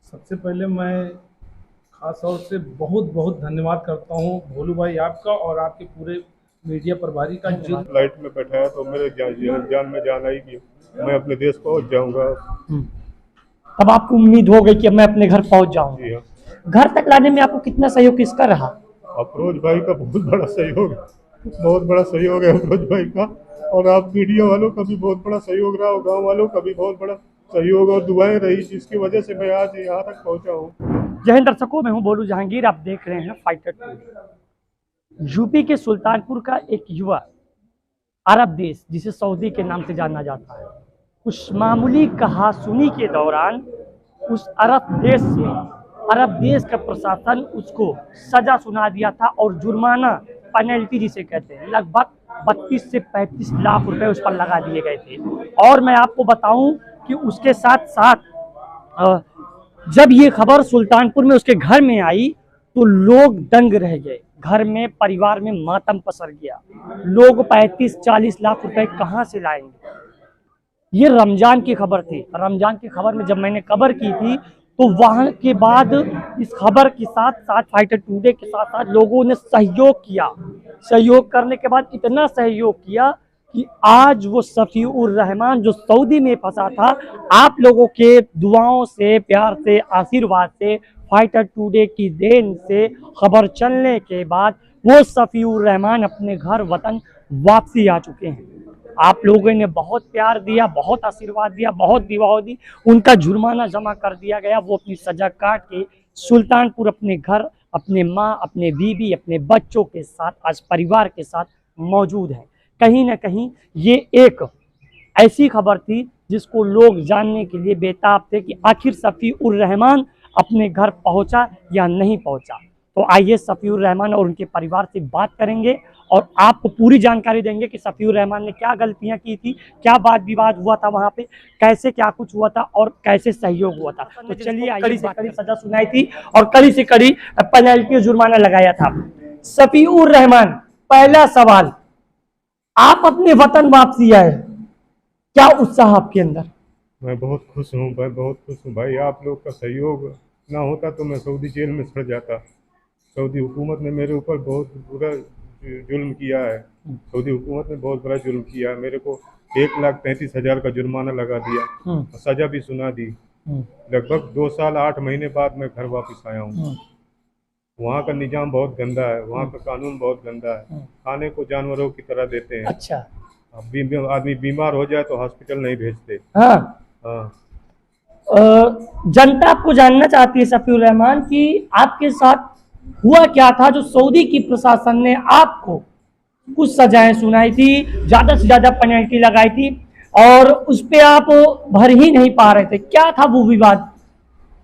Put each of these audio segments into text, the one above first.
सबसे पहले मैं खास तौर से बहुत बहुत धन्यवाद करता हूँ भोलू भाई आपका और आपके पूरे मीडिया प्रभारी का जो फ्लाइट में बैठाया तो मेरे जान में जान आई कि मैं अपने देश पहुंच जाऊंगा। तब आपको उम्मीद हो गई कि अब मैं अपने घर पहुंच जाऊंगा। जी हाँ। घर तक लाने में आपको कितना सहयोग किसका रहा? अफरोज भाई का बहुत बड़ा सहयोग है अफरोज भाई का। और आप मीडिया वालों का भी बहुत बड़ा सहयोग रहा और गाँव वालों का भी बहुत बड़ा सहयोग और दुआएं रही, जिसकी वजह से मैं आज यहाँ तक पहुँचा हूँ। जय हिंद दर्शकों, मैं हूं बोलू जहांगीर। आप देख रहे हैं फाइटर टू। यूपी के सुल्तानपुर का एक युवा अरब देश जिसे सऊदी के नाम से जाना जाता है, उस मामूली कहासुनी के दौरान उस अरब देश का प्रशासन उसको सजा सुना दिया था और जुर्माना, पेनल्टी जिसे कहते हैं, लगभग 32 से 35 लाख रुपए उस पर लगा दिए गए थे। और मैं आपको बताऊं कि उसके साथ साथ जब ये खबर सुल्तानपुर में उसके घर में आई तो लोग दंग रह गए। घर में, परिवार में मातम पसर गया। लोग 35-40 लाख रुपए कहाँ से लाएंगे? ये रमजान की खबर थी। रमजान की खबर में जब मैंने कवर की थी तो वहां के बाद इस खबर के साथ साथ फाइटर टुडे के साथ साथ लोगों ने सहयोग किया। सहयोग करने के बाद इतना सहयोग किया कि आज वो सफीउर रहमान जो सऊदी में फंसा था, आप लोगों के दुआओं से, प्यार से, आशीर्वाद से, फाइटर टुडे की देन से खबर चलने के बाद वो सफीउर रहमान अपने घर वतन वापसी आ चुके हैं। आप लोगों ने बहुत प्यार दिया, बहुत आशीर्वाद दिया, बहुत दुआ दी। उनका जुर्माना जमा कर दिया गया। वो अपनी सजा काट के सुल्तानपुर अपने घर, अपने माँ, अपने बीवी, अपने बच्चों के साथ, आज परिवार के साथ मौजूद है। कहीं ना कहीं ये एक ऐसी खबर थी जिसको लोग जानने के लिए बेताब थे कि आखिर सफीउर रहमान अपने घर पहुंचा या नहीं पहुंचा। तो आइए सफीउर रहमान और उनके परिवार से बात करेंगे और आपको पूरी जानकारी देंगे कि सफीउर रहमान ने क्या गलतियां की थी, क्या वाद विवाद हुआ था वहां पे, कैसे क्या कुछ हुआ था और कैसे सहयोग हुआ था। तो चलिए, कड़ी से कड़ी सजा सुनाई थी और कड़ी से कड़ी पेनल्टी जुर्माना लगाया था। सफीउर रहमान, पहला सवाल, आप अपने वतन वापसी आए, क्या उत्साह आपके अंदर? मैं बहुत खुश हूँ भाई, बहुत खुश हूँ भाई। आप लोग का सहयोग ना होता तो मैं सऊदी जेल में सड़ जाता। सऊदी हुकूमत ने मेरे ऊपर बहुत बुरा जुल्म किया है। सऊदी हुकूमत ने बहुत बड़ा जुल्म किया है। मेरे को 1,33,000 का जुर्माना लगा दिया और सजा भी सुना दी। लगभग 2 साल 8 महीने बाद मैं घर वापस आया हूँ। वहाँ का निजाम बहुत गंदा है, वहाँ का कानून बहुत गंदा है। खाने को जानवरों की तरह देते हैं। अच्छा। आदमी बीमार हो जाए तो हॉस्पिटल नहीं भेजते। हाँ। हाँ। जनता आपको जानना चाहती है सफीउर रहमान कि आपके साथ हुआ क्या था जो सऊदी की प्रशासन ने आपको कुछ सजाएं सुनाई थी, ज्यादा से ज्यादा पेनल्टी लगाई थी और उस पे आप भर ही नहीं पा रहे थे। क्या था वो विवाद?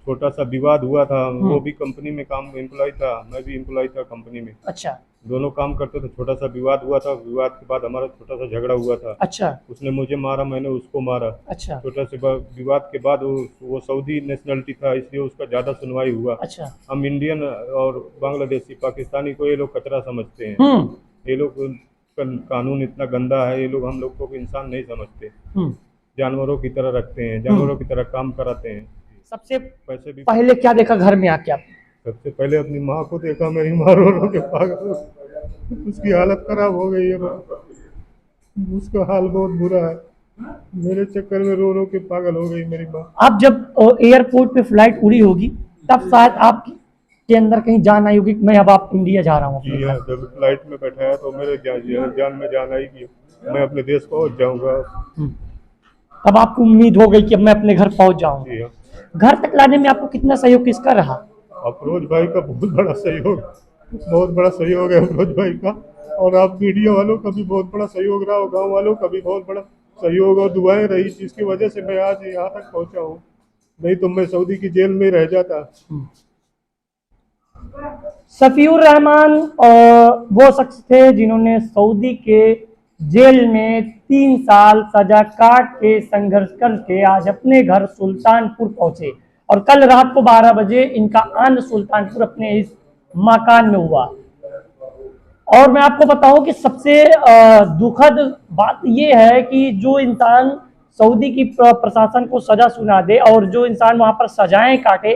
छोटा सा विवाद हुआ था। वो भी कंपनी में काम एम्प्लॉय था, मैं भी एम्प्लॉय था कंपनी में। अच्छा। दोनों काम करते थे। छोटा सा विवाद हुआ था। विवाद के बाद हमारा छोटा सा झगड़ा हुआ था। अच्छा। उसने मुझे मारा, मैंने उसको मारा। अच्छा। छोटा से विवाद के बाद वो सऊदी नेशनलिटी था, इसलिए उसका ज़्यादा सुनवाई हुआ। अच्छा। हम इंडियन और बांग्लादेशी, पाकिस्तानी को ये लोग कचरा समझते हैं। ये लोग का कानून इतना गंदा है, ये लोग हम लोग को इंसान नहीं समझते। जानवरों की तरह रखते हैं, जानवरों की तरह काम कराते हैं। सबसे पैसे भी पहले क्या देखा घर में आके आप? सबसे पहले अपनी माँ को देखा। मेरी माँ रो रो के पागल, उसकी हालत खराब हो गई है। उसका हाल बहुत बुरा है। मेरे चक्कर में रो रो के पागल हो गई मेरी माँ। आप जब एयरपोर्ट पे फ्लाइट उड़ी होगी तब शायद आप के अंदर कहीं जान आई होगी कि मैं अब आप इंडिया जा रहा हूँ। जी हाँ, जब फ्लाइट में बैठाया तो मेरे जान में जान आई कि मैं अपने देश पहुँच जाऊँगा। तब आपको उम्मीद हो गई कि अब मैं अपने घर पहुंच जाऊंगा। जी हाँ। घर तक लाने में आपको कितना सहयोग किसका रहा? अफरोज भाई का बहुत बड़ा सहयोग है अफरोज भाई का। और आप मीडिया वालों का भी बहुत बड़ा सहयोग रहा और गाँव वालों का भी बहुत बड़ा सहयोग और दुआएं रही, जिसकी वजह से मैं आज यहाँ तक पहुँचा हूँ। नहीं तो मैं सऊदी की जेल में रह जाता। सफीउर रहमान वो शख्स थे जिन्होंने सऊदी के जेल में 3 साल सजा काट के, संघर्ष करके आज अपने घर सुल्तानपुर पहुंचे और कल रात को 12 बजे इनका आन सुल्तानपुर अपने इस मकान में हुआ। और मैं आपको बताऊं कि सबसे दुखद बात यह है कि जो इंसान सऊदी की प्रशासन को सजा सुना दे और जो इंसान वहां पर सजाएं काटे,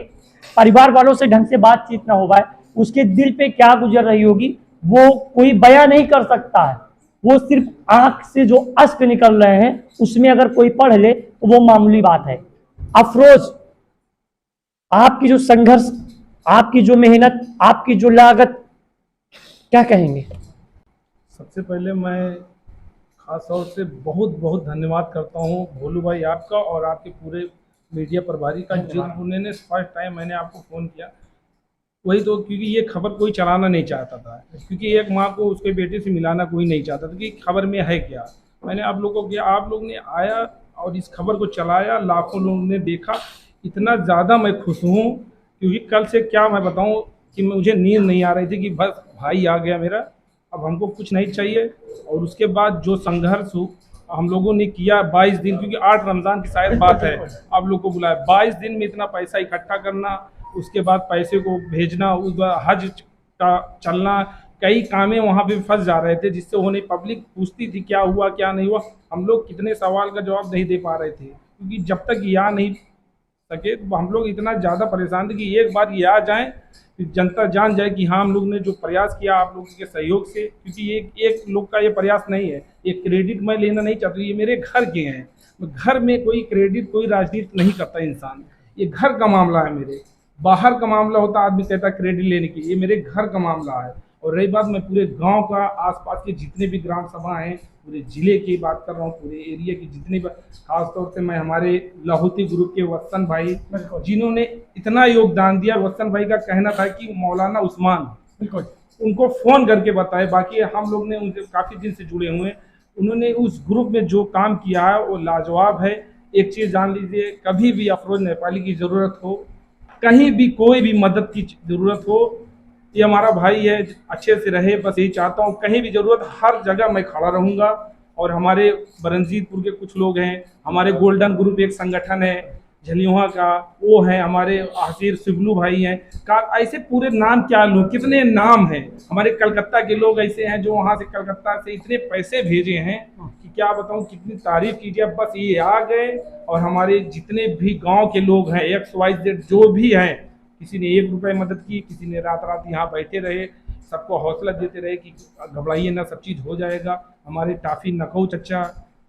परिवार वालों से ढंग से बातचीत ना हो पाए, उसके दिल पे क्या गुजर रही होगी वो कोई बयां नहीं कर सकता है। वो सिर्फ आंख से जो अश्क निकल रहे हैं उसमें अगर कोई पढ़ ले तो वो मामूली बात है। अफरोज, आपकी जो संघर्ष, आपकी जो मेहनत, आपकी जो लागत, क्या कहेंगे? सबसे पहले मैं खास तौर से बहुत बहुत धन्यवाद करता हूँ भोलू भाई आपका और आपके पूरे मीडिया प्रभारी का, जिन्होंने फर्स्ट टाइम मैंने आपको फ़ोन किया वही तो, क्योंकि ये खबर कोई चलाना नहीं चाहता था, क्योंकि एक माँ को उसके बेटे से मिलाना कोई नहीं चाहता था कि खबर में है क्या। मैंने आप लोगों को किया, आप लोग ने आया और इस खबर को चलाया, लाखों लोगों ने देखा। इतना ज़्यादा मैं खुश हूँ क्योंकि कल से क्या मैं बताऊँ कि मुझे नींद नहीं आ रही थी कि बस भाई आ गया मेरा, अब हमको कुछ नहीं चाहिए। और उसके बाद जो संघर्ष हम लोगों ने किया 22 दिन, क्योंकि 8 रमज़ान की शायद बात है, आप लोग को बुलाया 22 दिन में इतना पैसा इकट्ठा करना, उसके बाद पैसे को भेजना, उस हज का चलना, कई कामें वहाँ पे फंस जा रहे थे जिससे उन्हें पब्लिक पूछती थी क्या हुआ क्या नहीं हुआ। हम लोग कितने सवाल का जवाब नहीं दे पा रहे थे क्योंकि जब तक ये आ नहीं सके तो हम लोग इतना ज़्यादा परेशान थे कि एक बार ये आ जाए जनता जान जाए कि हाँ हम लोग ने जो प्रयास किया आप लोगों के सहयोग से, क्योंकि एक लोग का ये प्रयास नहीं है, ये क्रेडिट मैं लेना नहीं चाहता, ये मेरे घर के हैं। घर में कोई क्रेडिट, कोई राजनीति नहीं करता इंसान, ये घर का मामला है मेरे। बाहर का मामला होता आदमी कहता क्रेडिट लेने की, ये मेरे घर का मामला है। और रही बात, मैं पूरे गांव का, आसपास के जितने भी ग्राम सभा हैं, पूरे जिले की बात कर रहा हूँ, पूरे एरिया की जितने भी, खासतौर से मैं हमारे लाहौती ग्रुप के वत्सन भाई जिन्होंने इतना योगदान दिया। वत्सन भाई का कहना था कि मौलाना उस्मान उनको फ़ोन करके बताए, बाकी हम लोग ने उनसे काफ़ी दिन से जुड़े हुए हैं, उन्होंने उस ग्रुप में जो काम किया है वो लाजवाब है। एक चीज़ जान लीजिए, कभी भी अफरोज नेपाली की ज़रूरत हो, कहीं भी कोई भी मदद की ज़रूरत हो, ये हमारा भाई है, अच्छे से रहे, बस यही चाहता हूँ। कहीं भी ज़रूरत, हर जगह मैं खड़ा रहूँगा। और हमारे बरंजीतपुर के कुछ लोग हैं, हमारे गोल्डन ग्रुप एक संगठन है झलियोहा का, वो है हमारे आसिर सिबलू भाई हैं का, ऐसे पूरे नाम क्या लूँ, कितने नाम हैं। हमारे कलकत्ता के लोग ऐसे हैं जो वहाँ से कलकत्ता से इतने पैसे भेजे हैं कि क्या बताऊँ, कितनी तारीफ कीजिए। बस ये आ गए और हमारे जितने भी गांव के लोग हैं XYZ जो भी हैं, किसी ने 1 रुपये मदद की, किसी ने रात रात यहाँ बैठे रहे, सबको हौसला देते रहे कि घबराइए ना, सब चीज़ हो जाएगा। हमारे टाफी नकौ चचा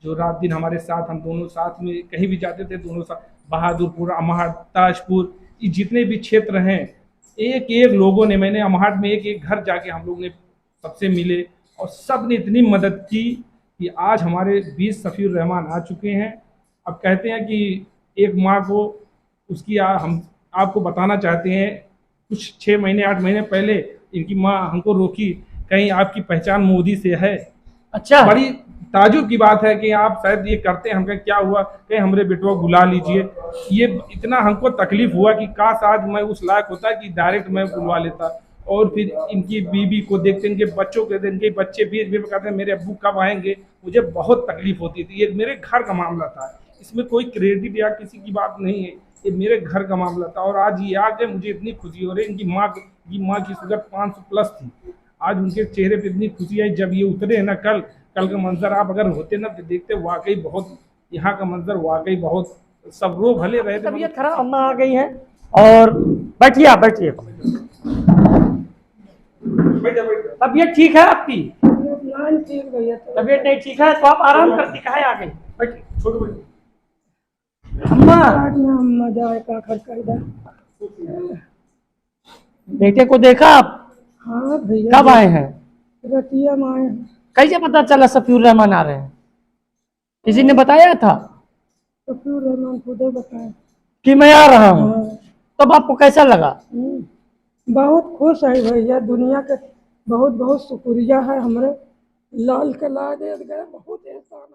जो रात दिन हमारे साथ, हम दोनों साथ में कहीं भी जाते थे, दोनों साथ, बहादुरपुर, अमहाट, ताजपुर, ये जितने भी क्षेत्र हैं, एक एक लोगों ने, मैंने अमहाट में एक एक घर जाके हम लोग ने सबसे मिले और सब ने इतनी मदद की कि आज हमारे 20 सफ़ीर रहमान आ चुके हैं। अब कहते हैं कि एक माँ को उसकी हम आपको बताना चाहते हैं, कुछ 6 महीने 8 महीने पहले इनकी माँ हमको रोकी, कहीं आपकी पहचान मोदी से है। अच्छा, बड़ी ताजुब की बात है कि आप शायद ये करते हैं। हम कहे क्या हुआ, कहीं हमरे बेटवा को बुला लीजिए। ये इतना हमको तकलीफ हुआ कि काश आज मैं उस लायक होता कि डायरेक्ट मैं बुलवा लेता। और फिर इनकी बीवी को देखते, इनके बच्चों के, इनके बच्चे बीच में कहते हैं मेरे अब्बू कब आएंगे, मुझे बहुत तकलीफ होती थी। ये मेरे घर का मामला था, इसमें कोई क्रेडिट या किसी की बात नहीं है, ये मेरे घर का मामला था। और आज ये आ गए, मुझे इतनी खुशी हो रही है। इनकी माँ की शुगर 500 प्लस थी, आज उनके चेहरे पे इतनी खुशी आई जब ये उतरे ना। कल का मंजर आप अगर होते ना तो देखते, वाकई बहुत, यहाँ का मंजर वाकई बहुत, सब रो भले रहे थे। तबीयत खराब, अम्मा आ गई हैं। और बैठिए, आप बैठिए। तबीयत ठीक है आपकी? तबीयत नहीं ठीक है तो आप आराम करती कहाँ आ गई? बैठिए, छोटू बैठिए। अम्मा बेटे को देखा आप? हाँ भैया। कब आए हैं? रतिया में आए। कैसे पता चला सफीउर रहमान आ रहे हैं? किसी ने बताया था? सफीउर रहमान खुद बताया कि मैं आ रहा हूँ। तब आपको कैसा लगा? बहुत खुश है भैया, दुनिया के बहुत बहुत शुक्रिया है, हमरे लाल के ला दे गए, बहुत एहसान।